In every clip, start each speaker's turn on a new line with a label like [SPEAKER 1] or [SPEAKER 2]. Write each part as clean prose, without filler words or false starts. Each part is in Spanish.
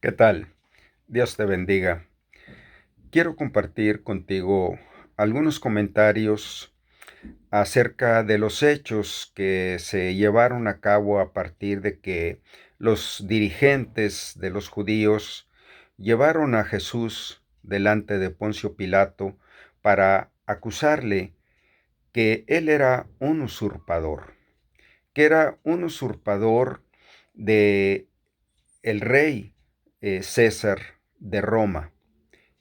[SPEAKER 1] ¿Qué tal? Dios te bendiga. Quiero compartir contigo algunos comentarios acerca de los hechos que se llevaron a cabo a partir de que los dirigentes de los judíos llevaron a Jesús delante de Poncio Pilato para acusarle que él era un usurpador, que era un usurpador de el rey César de Roma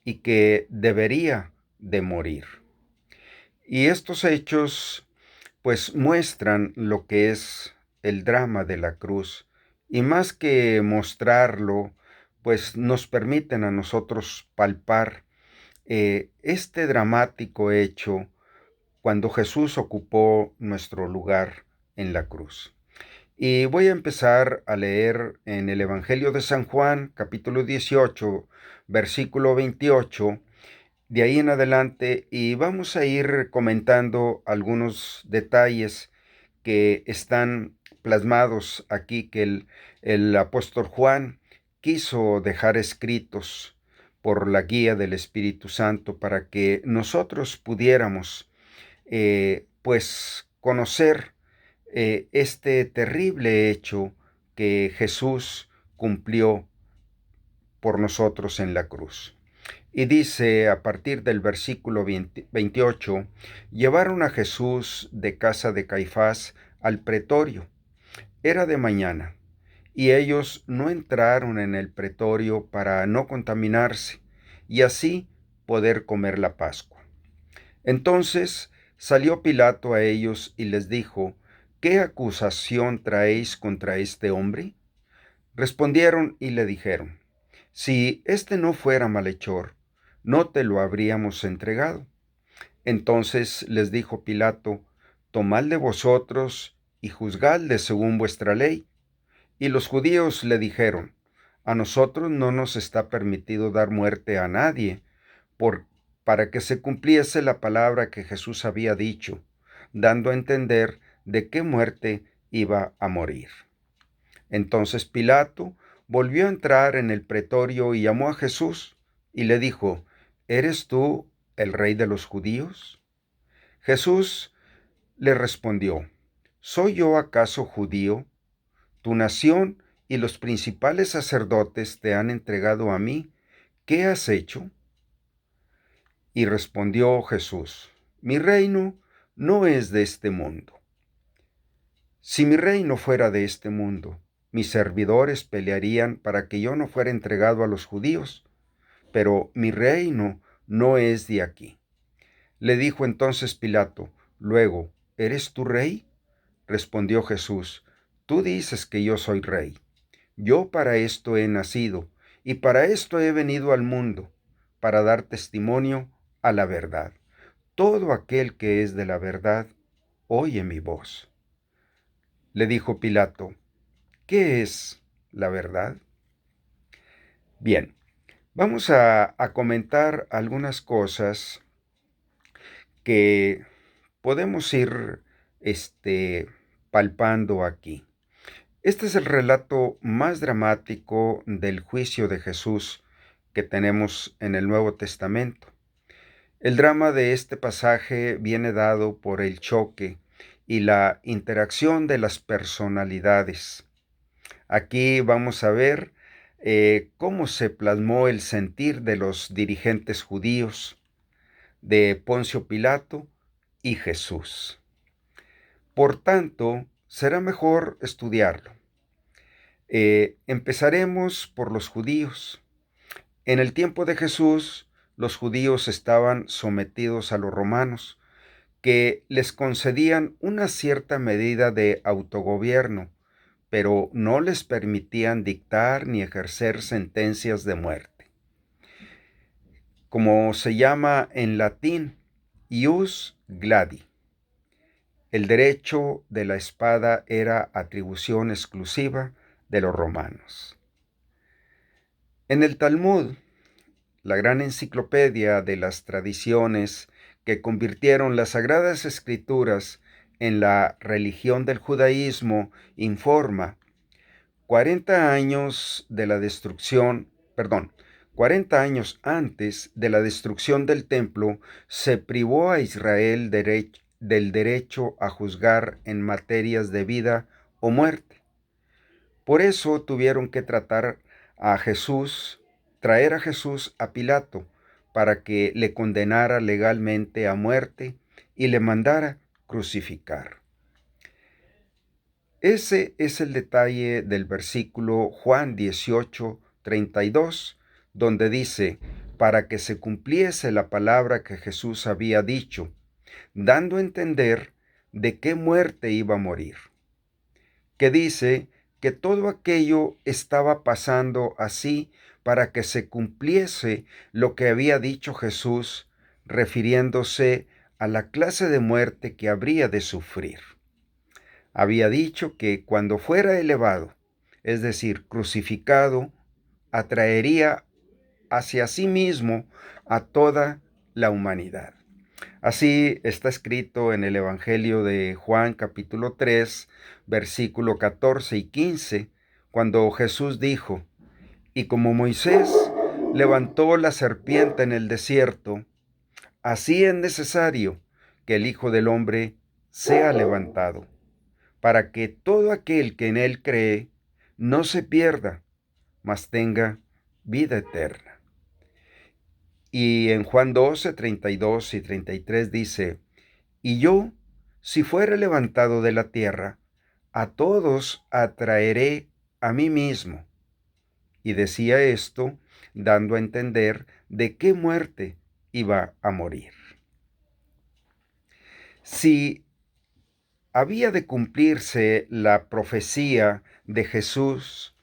[SPEAKER 1] y que debería de morir. Y estos hechos pues muestran lo que es el drama de la cruz y más que mostrarlo, pues nos permiten a nosotros palpar este dramático hecho cuando Jesús ocupó nuestro lugar en la cruz. Y voy a empezar a leer en el Evangelio de San Juan, capítulo 18, versículo 28, de ahí en adelante, y vamos a ir comentando algunos detalles que están plasmados aquí, que el apóstol Juan quiso dejar escritos por la guía del Espíritu Santo para que nosotros pudiéramos, pues, conocer este terrible hecho que Jesús cumplió por nosotros en la cruz. Y dice a partir del versículo 28, llevaron a Jesús de casa de Caifás al pretorio. Era de mañana, y ellos no entraron en el pretorio para no contaminarse, y así poder comer la Pascua. Entonces salió Pilato a ellos y les dijo: ¿Qué acusación traéis contra este hombre? Respondieron y le dijeron: Si éste no fuera malhechor, no te lo habríamos entregado. Entonces les dijo Pilato: Tomadle vosotros y juzgadle según vuestra ley. Y los judíos le dijeron: A nosotros no nos está permitido dar muerte a nadie, por, para que se cumpliese la palabra que Jesús había dicho, dando a entender de qué muerte iba a morir. Entonces Pilato volvió a entrar en el pretorio y llamó a Jesús y le dijo: ¿Eres tú el rey de los judíos? Jesús le respondió: ¿Soy yo acaso judío? Tu nación y los principales sacerdotes te han entregado a mí. ¿Qué has hecho? Y respondió Jesús: Mi reino no es de este mundo. Si mi reino fuera de este mundo, mis servidores pelearían para que yo no fuera entregado a los judíos, pero mi reino no es de aquí. Le dijo entonces Pilato: Luego, ¿eres tú rey? Respondió Jesús: Tú dices que yo soy rey. Yo para esto he nacido, y para esto he venido al mundo, para dar testimonio a la verdad. Todo aquel que es de la verdad, oye mi voz. Le dijo Pilato: ¿Qué es la verdad? Bien, vamos a comentar algunas cosas que podemos ir palpando aquí. Este es el relato más dramático del juicio de Jesús que tenemos en el Nuevo Testamento. El drama de este pasaje viene dado por el choque y la interacción de las personalidades. Aquí vamos a ver cómo se plasmó el sentir de los dirigentes judíos, de Poncio Pilato y Jesús. Por tanto, será mejor estudiarlo. Empezaremos por los judíos. En el tiempo de Jesús, los judíos estaban sometidos a los romanos, que les concedían una cierta medida de autogobierno, pero no les permitían dictar ni ejercer sentencias de muerte. Como se llama en latín, ius gladi. El derecho de la espada era atribución exclusiva de los romanos. En el Talmud, la gran enciclopedia de las tradiciones que convirtieron las Sagradas Escrituras en la religión del judaísmo, informa: 40 años de la destrucción perdón, 40 años antes de la destrucción del templo, se privó a Israel del derecho a juzgar en materias de vida o muerte. Por eso tuvieron que traer a Jesús a Pilato, para que le condenara legalmente a muerte y le mandara crucificar. Ese es el detalle del versículo Juan 18:32, donde dice, para que se cumpliese la palabra que Jesús había dicho, dando a entender de qué muerte iba a morir, que dice que todo aquello estaba pasando así para que se cumpliese lo que había dicho Jesús, refiriéndose a la clase de muerte que habría de sufrir. Había dicho que cuando fuera elevado, es decir, crucificado, atraería hacia sí mismo a toda la humanidad. Así está escrito en el Evangelio de Juan capítulo 3, versículo 14 y 15, cuando Jesús dijo, y como Moisés levantó la serpiente en el desierto, así es necesario que el Hijo del Hombre sea levantado, para que todo aquel que en él cree no se pierda, mas tenga vida eterna. Y en Juan 12, 32 y 33 dice, y yo, si fuere levantado de la tierra, a todos atraeré a mí mismo. Y decía esto, dando a entender de qué muerte iba a morir. Si había de cumplirse la profecía de Jesús,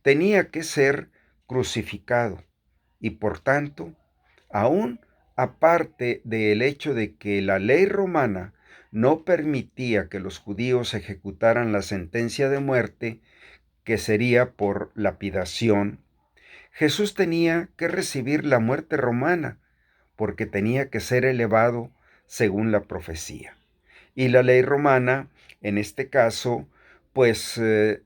[SPEAKER 1] tenía que ser crucificado y por tanto, aún aparte del hecho de que la ley romana no permitía que los judíos ejecutaran la sentencia de muerte, que sería por lapidación, Jesús tenía que recibir la muerte romana, porque tenía que ser elevado según la profecía. Y la ley romana, en este caso, pues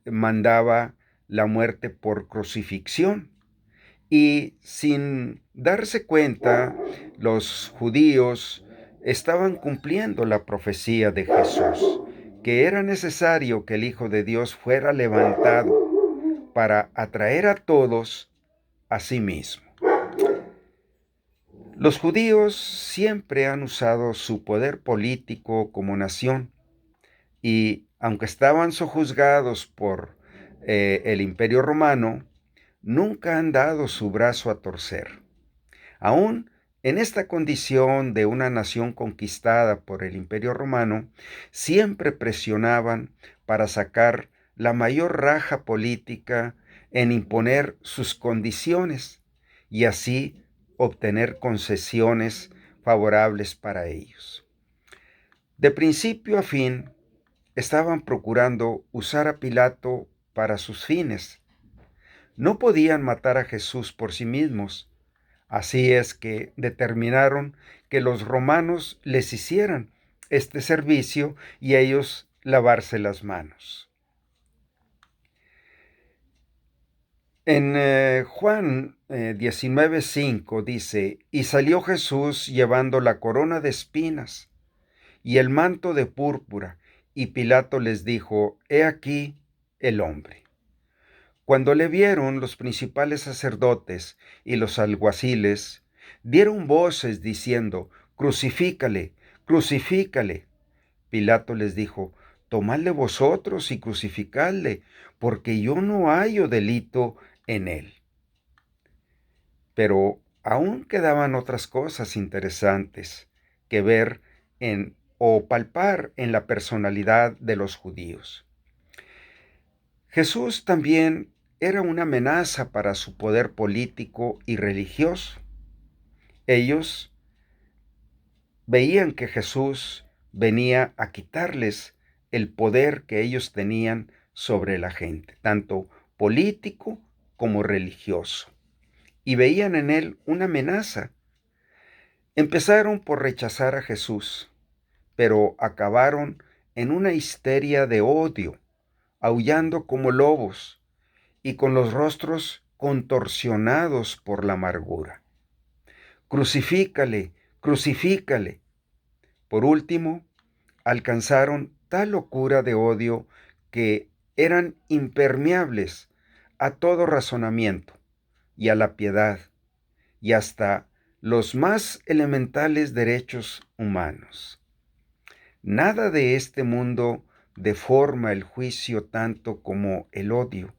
[SPEAKER 1] mandaba la muerte por crucifixión. Y sin darse cuenta, los judíos estaban cumpliendo la profecía de Jesús, que era necesario que el Hijo de Dios fuera levantado para atraer a todos a sí mismo. Los judíos siempre han usado su poder político como nación y, aunque estaban sojuzgados por el Imperio Romano, nunca han dado su brazo a torcer. Aún en esta condición de una nación conquistada por el Imperio Romano, siempre presionaban para sacar la mayor raja política en imponer sus condiciones y así obtener concesiones favorables para ellos. De principio a fin, estaban procurando usar a Pilato para sus fines. No podían matar a Jesús por sí mismos. Así es que determinaron que los romanos les hicieran este servicio y ellos lavarse las manos. En Juan 19:5 dice, y salió Jesús llevando la corona de espinas y el manto de púrpura, y Pilato les dijo, he aquí el hombre. Cuando le vieron, los principales sacerdotes y los alguaciles dieron voces diciendo, crucifícale, crucifícale. Pilato les dijo, tomadle vosotros y crucificadle, porque yo no hallo delito en él. Pero aún quedaban otras cosas interesantes que ver o palpar en la personalidad de los judíos. Jesús también era una amenaza para su poder político y religioso. Ellos veían que Jesús venía a quitarles el poder que ellos tenían sobre la gente, tanto político como religioso, y veían en él una amenaza. Empezaron por rechazar a Jesús, pero acabaron en una histeria de odio, aullando como lobos y con los rostros contorsionados por la amargura. Crucifícale, crucifícale. Por último, alcanzaron tal locura de odio que eran impermeables a todo razonamiento y a la piedad y hasta los más elementales derechos humanos. Nada de este mundo deforma el juicio tanto como el odio.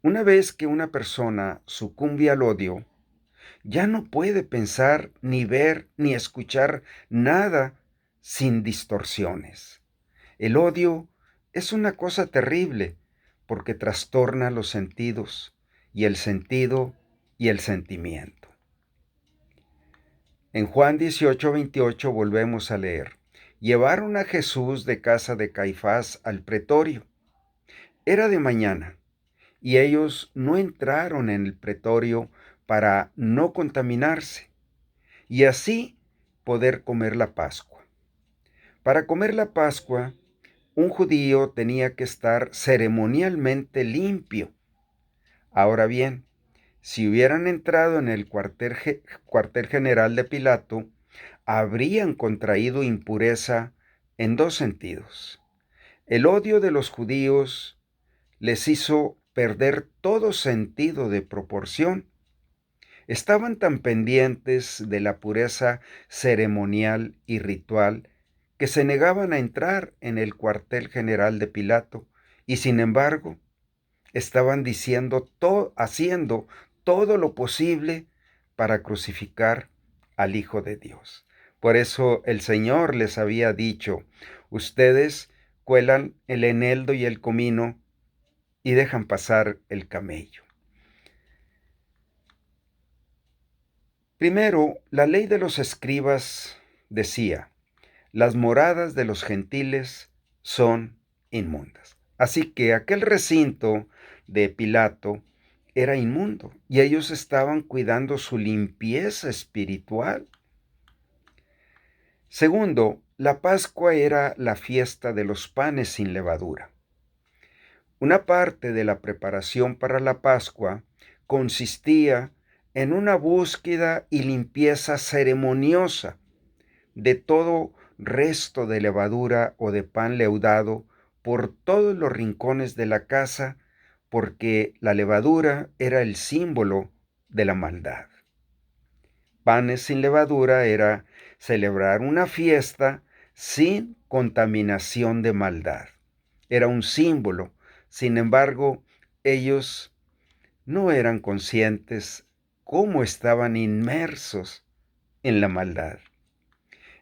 [SPEAKER 1] Una vez que una persona sucumbe al odio, ya no puede pensar, ni ver, ni escuchar nada sin distorsiones. El odio es una cosa terrible porque trastorna los sentidos y el sentido y el sentimiento. En Juan 18:28 volvemos a leer: llevaron a Jesús de casa de Caifás al pretorio. Era de mañana, y ellos no entraron en el pretorio para no contaminarse, y así poder comer la Pascua. Para comer la Pascua, un judío tenía que estar ceremonialmente limpio. Ahora bien, si hubieran entrado en el cuartel general de Pilato, habrían contraído impureza en dos sentidos. El odio de los judíos les hizo perder todo sentido de proporción. Estaban tan pendientes de la pureza ceremonial y ritual que se negaban a entrar en el cuartel general de Pilato y sin embargo estaban haciendo todo lo posible para crucificar al Hijo de Dios. Por eso el Señor les había dicho: ustedes cuelan el eneldo y el comino y dejan pasar el camello. Primero, la ley de los escribas decía: las moradas de los gentiles son inmundas. Así que aquel recinto de Pilato era inmundo y ellos estaban cuidando su limpieza espiritual. Segundo, la Pascua era la fiesta de los panes sin levadura. Una parte de la preparación para la Pascua consistía en una búsqueda y limpieza ceremoniosa de todo resto de levadura o de pan leudado por todos los rincones de la casa, porque la levadura era el símbolo de la maldad. Panes sin levadura era celebrar una fiesta sin contaminación de maldad. Era un símbolo. Sin embargo, ellos no eran conscientes cómo estaban inmersos en la maldad.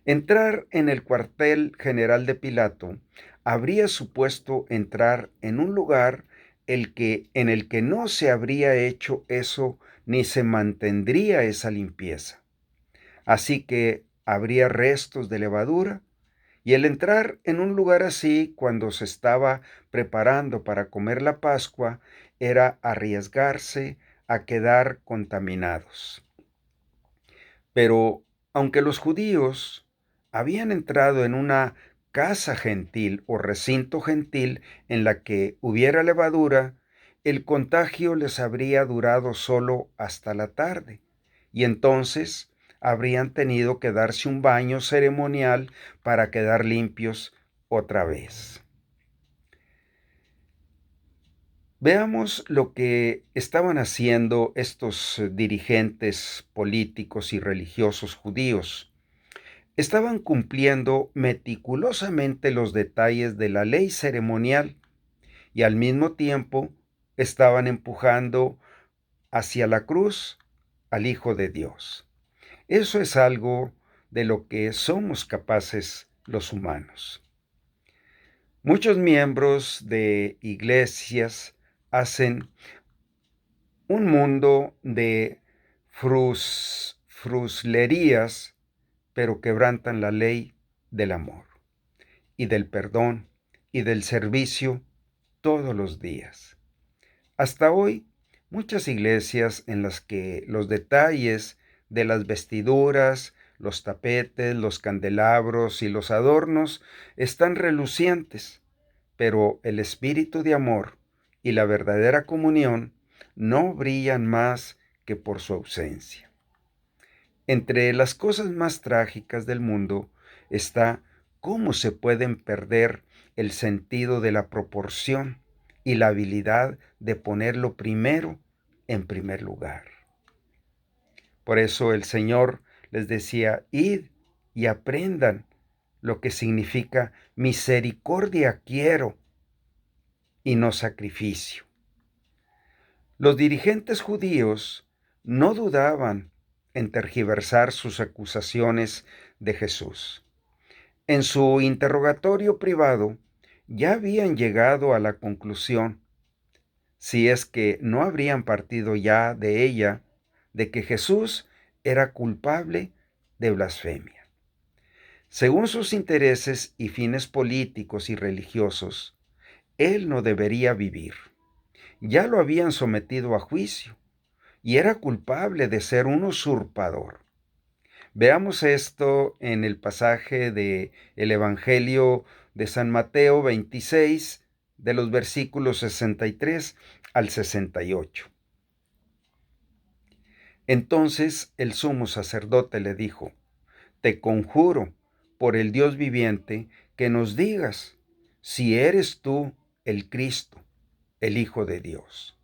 [SPEAKER 1] Entrar en el cuartel general de Pilato habría supuesto entrar en un lugar en el que no se habría hecho eso ni se mantendría esa limpieza. Así que habría restos de levadura, y el entrar en un lugar así cuando se estaba preparando para comer la Pascua era arriesgarse a quedar contaminados. Pero aunque los judíos habían entrado en una casa gentil o recinto gentil en la que hubiera levadura, el contagio les habría durado solo hasta la tarde, y entonces habrían tenido que darse un baño ceremonial para quedar limpios otra vez. Veamos lo que estaban haciendo estos dirigentes políticos y religiosos judíos. Estaban cumpliendo meticulosamente los detalles de la ley ceremonial y al mismo tiempo estaban empujando hacia la cruz al Hijo de Dios. Eso es algo de lo que somos capaces los humanos. Muchos miembros de iglesias hacen un mundo de fruslerías, pero quebrantan la ley del amor y del perdón y del servicio todos los días. Hasta hoy, muchas iglesias en las que los detalles de las vestiduras, los tapetes, los candelabros y los adornos están relucientes, pero el espíritu de amor y la verdadera comunión no brillan más que por su ausencia. Entre las cosas más trágicas del mundo está cómo se pueden perder el sentido de la proporción y la habilidad de poner lo primero en primer lugar. Por eso el Señor les decía: id y aprendan lo que significa misericordia quiero y no sacrificio. Los dirigentes judíos no dudaban en tergiversar sus acusaciones de Jesús. En su interrogatorio privado ya habían llegado a la conclusión, si es que no habrían partido ya de ella, de que Jesús era culpable de blasfemia. Según sus intereses y fines políticos y religiosos, él no debería vivir. Ya lo habían sometido a juicio y era culpable de ser un usurpador. Veamos esto en el pasaje de el Evangelio de San Mateo 26, de los versículos 63 al 68. Entonces el sumo sacerdote le dijo: te conjuro por el Dios viviente que nos digas si eres tú el Cristo, el Hijo de Dios.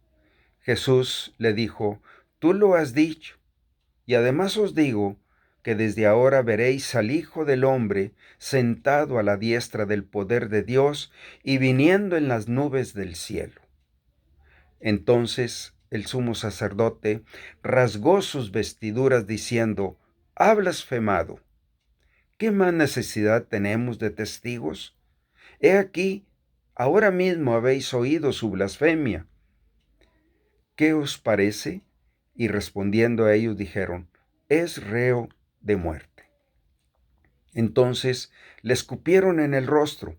[SPEAKER 1] Jesús le dijo: tú lo has dicho, y además os digo que desde ahora veréis al Hijo del Hombre sentado a la diestra del poder de Dios y viniendo en las nubes del cielo. Entonces el sumo sacerdote rasgó sus vestiduras diciendo: ha blasfemado. ¿Qué más necesidad tenemos de testigos? He aquí, ahora mismo habéis oído su blasfemia. ¿Qué os parece? Y respondiendo a ellos dijeron: es reo de muerte. Entonces le escupieron en el rostro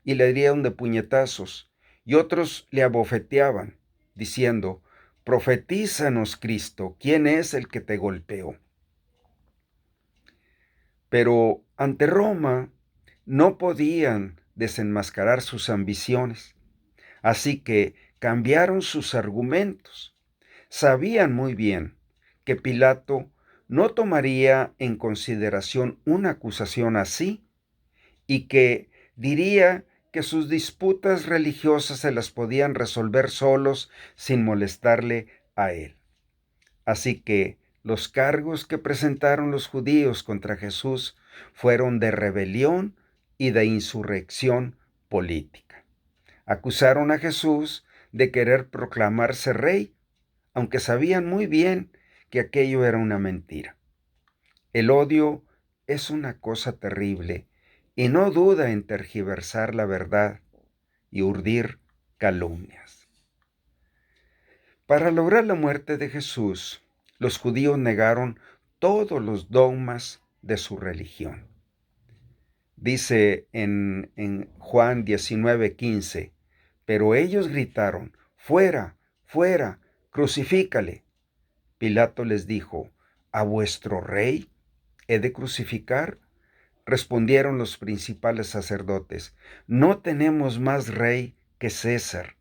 [SPEAKER 1] y le dieron de puñetazos, y otros le abofeteaban, diciendo: profetízanos, Cristo, ¿quién es el que te golpeó? Pero ante Roma no podían desenmascarar sus ambiciones, así que cambiaron sus argumentos. Sabían muy bien que Pilato no tomaría en consideración una acusación así y que diría que sus disputas religiosas se las podían resolver solos sin molestarle a él. Así que los cargos que presentaron los judíos contra Jesús fueron de rebelión y de insurrección política. Acusaron a Jesús de querer proclamarse rey, aunque sabían muy bien que aquello era una mentira. El odio es una cosa terrible y no duda en tergiversar la verdad y urdir calumnias. Para lograr la muerte de Jesús, los judíos negaron todos los dogmas de su religión. Dice en Juan 19:15, pero ellos gritaron: fuera, fuera, crucifícale. Pilato les dijo: ¿a vuestro rey he de crucificar? Respondieron los principales sacerdotes: no tenemos más rey que César.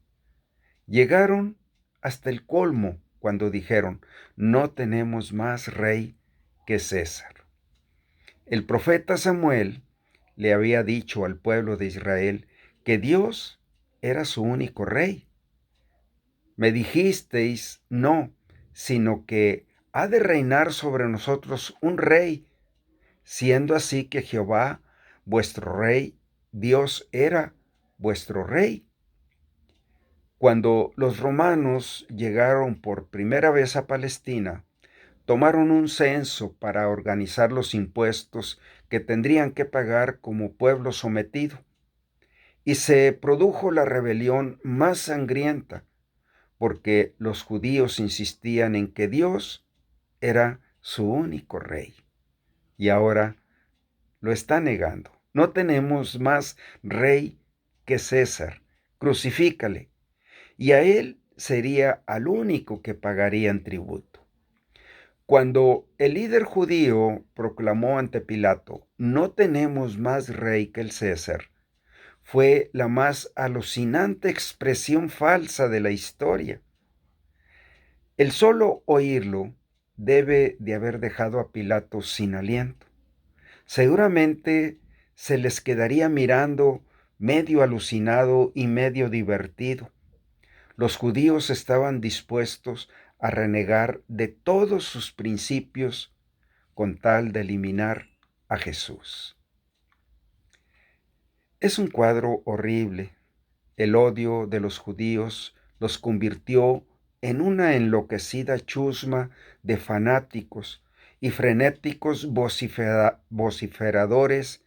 [SPEAKER 1] Llegaron hasta el colmo cuando dijeron: no tenemos más rey que César. El profeta Samuel le había dicho al pueblo de Israel que Dios era su único rey. Me dijisteis no, sino que ha de reinar sobre nosotros un rey, siendo así que Jehová, vuestro rey, Dios era vuestro rey. Cuando los romanos llegaron por primera vez a Palestina, tomaron un censo para organizar los impuestos que tendrían que pagar como pueblo sometido. Y se produjo la rebelión más sangrienta, porque los judíos insistían en que Dios era su único rey. Y ahora lo está negando. No tenemos más rey que César. Crucifícale. Y a él sería al único que pagarían tributo. Cuando el líder judío proclamó ante Pilato: no tenemos más rey que el César, fue la más alucinante expresión falsa de la historia. El solo oírlo debe de haber dejado a Pilato sin aliento. Seguramente se les quedaría mirando medio alucinado y medio divertido. Los judíos estaban dispuestos a renegar de todos sus principios con tal de eliminar a Jesús. Es un cuadro horrible. El odio de los judíos los convirtió en una enloquecida chusma de fanáticos y frenéticos vociferadores,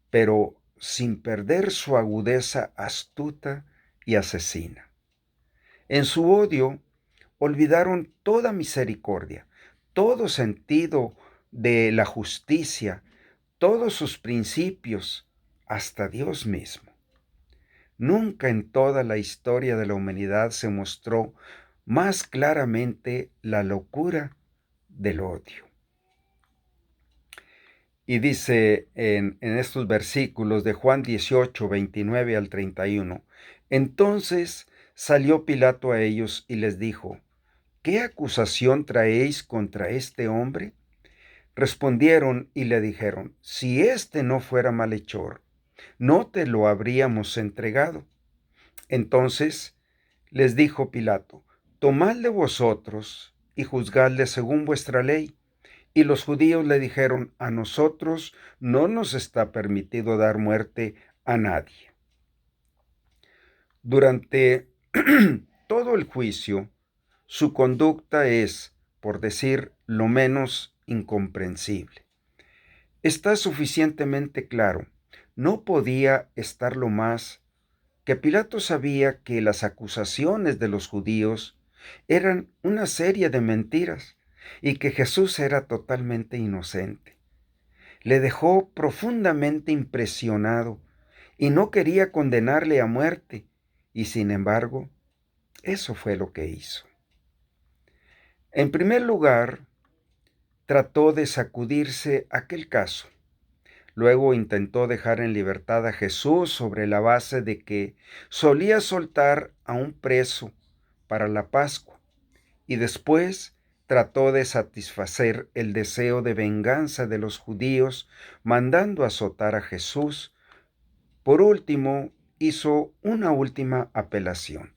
[SPEAKER 1] pero sin perder su agudeza astuta y asesina. En su odio olvidaron toda misericordia, todo sentido de la justicia, todos sus principios, hasta Dios mismo. Nunca en toda la historia de la humanidad se mostró más claramente la locura del odio. Y dice en estos versículos de Juan 18, 29 al 31, entonces salió Pilato a ellos y les dijo, ¿qué acusación traéis contra este hombre? Respondieron y le dijeron, si éste no fuera malhechor, no te lo habríamos entregado. Entonces les dijo Pilato, tomadle vosotros y juzgadle según vuestra ley. Y los judíos le dijeron, a nosotros no nos está permitido dar muerte a nadie. Durante todo el juicio, su conducta es, por decir lo menos, incomprensible. Está suficientemente claro, no podía estarlo más, que Pilato sabía que las acusaciones de los judíos eran una serie de mentiras y que Jesús era totalmente inocente. Le dejó profundamente impresionado y no quería condenarle a muerte, y sin embargo, eso fue lo que hizo. En primer lugar, trató de sacudirse aquel caso. Luego intentó dejar en libertad a Jesús sobre la base de que solía soltar a un preso para la Pascua, y después trató de satisfacer el deseo de venganza de los judíos mandando azotar a Jesús. Por último, hizo una última apelación,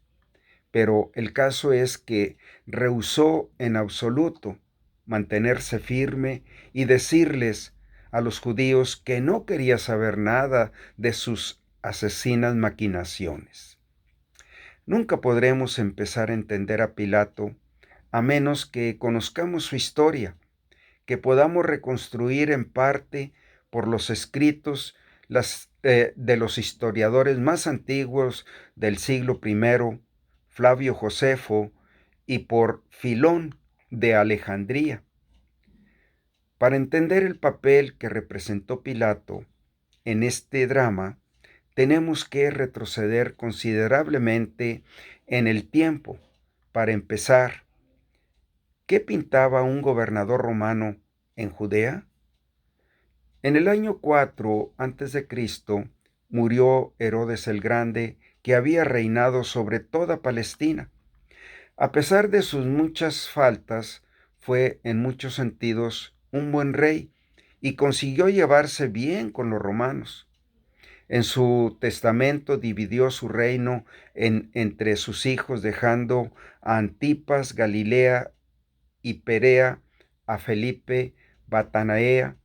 [SPEAKER 1] pero el caso es que rehusó en absoluto mantenerse firme y decirles a los judíos que no quería saber nada de sus asesinas maquinaciones. Nunca podremos empezar a entender a Pilato a menos que conozcamos su historia, que podamos reconstruir en parte por los escritos de los historiadores más antiguos del siglo I, Flavio Josefo, y por Filón de Alejandría. Para entender el papel que representó Pilato en este drama, tenemos que retroceder considerablemente en el tiempo. Para empezar, ¿qué pintaba un gobernador romano en Judea? En el año 4 a.C. murió Herodes el Grande, que había reinado sobre toda Palestina. A pesar de sus muchas faltas, fue en muchos sentidos un buen rey y consiguió llevarse bien con los romanos. En su testamento dividió su reino entre sus hijos, dejando a Antipas, Galilea y Perea, a Felipe, Batanaea,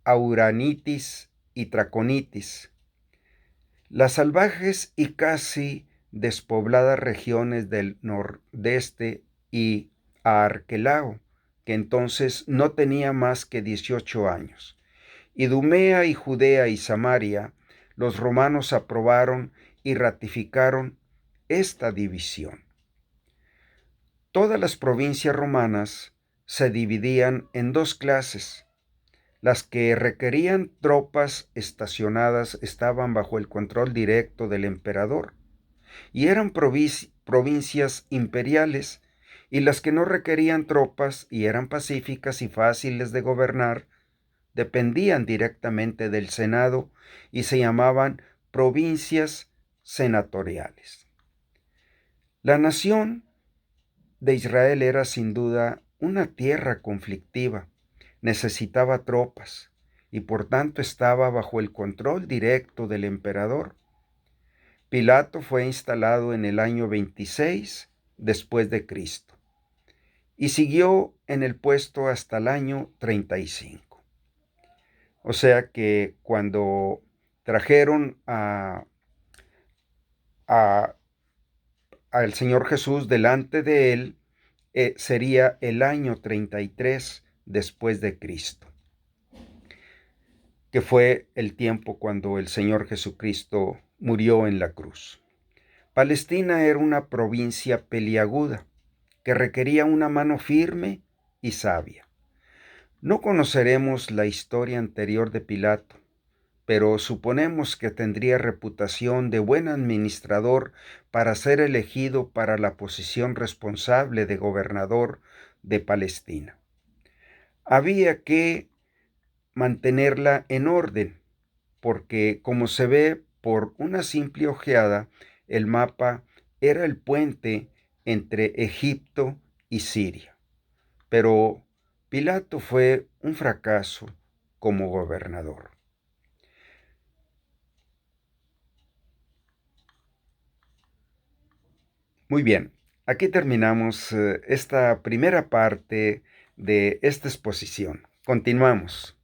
[SPEAKER 1] Auranitis y Traconitis. Las salvajes y casi despobladas regiones del nordeste y a Arquelao, que entonces no tenía más que 18 años. Idumea y Judea y Samaria, los romanos aprobaron y ratificaron esta división. Todas las provincias romanas se dividían en dos clases. Las que requerían tropas estacionadas estaban bajo el control directo del emperador y eran provincias imperiales, y las que no requerían tropas y eran pacíficas y fáciles de gobernar dependían directamente del Senado y se llamaban provincias senatoriales. La nación de Israel era sin duda una tierra conflictiva, necesitaba tropas y por tanto estaba bajo el control directo del emperador. Pilato fue instalado en el año 26 después de Cristo y siguió en el puesto hasta el año 35. O sea que cuando trajeron a- al Señor Jesús delante de él, sería el año 33 después de Cristo, que fue el tiempo cuando el Señor Jesucristo murió en la cruz. Palestina era una provincia peliaguda que requería una mano firme y sabia. No conoceremos la historia anterior de Pilato, pero suponemos que tendría reputación de buen administrador para ser elegido para la posición responsable de gobernador de Palestina. Había que mantenerla en orden, porque como se ve por una simple ojeada, el mapa era el puente entre Egipto y Siria. Pero Pilato fue un fracaso como gobernador. Muy bien, aquí terminamos esta primera parte de esta exposición. Continuamos.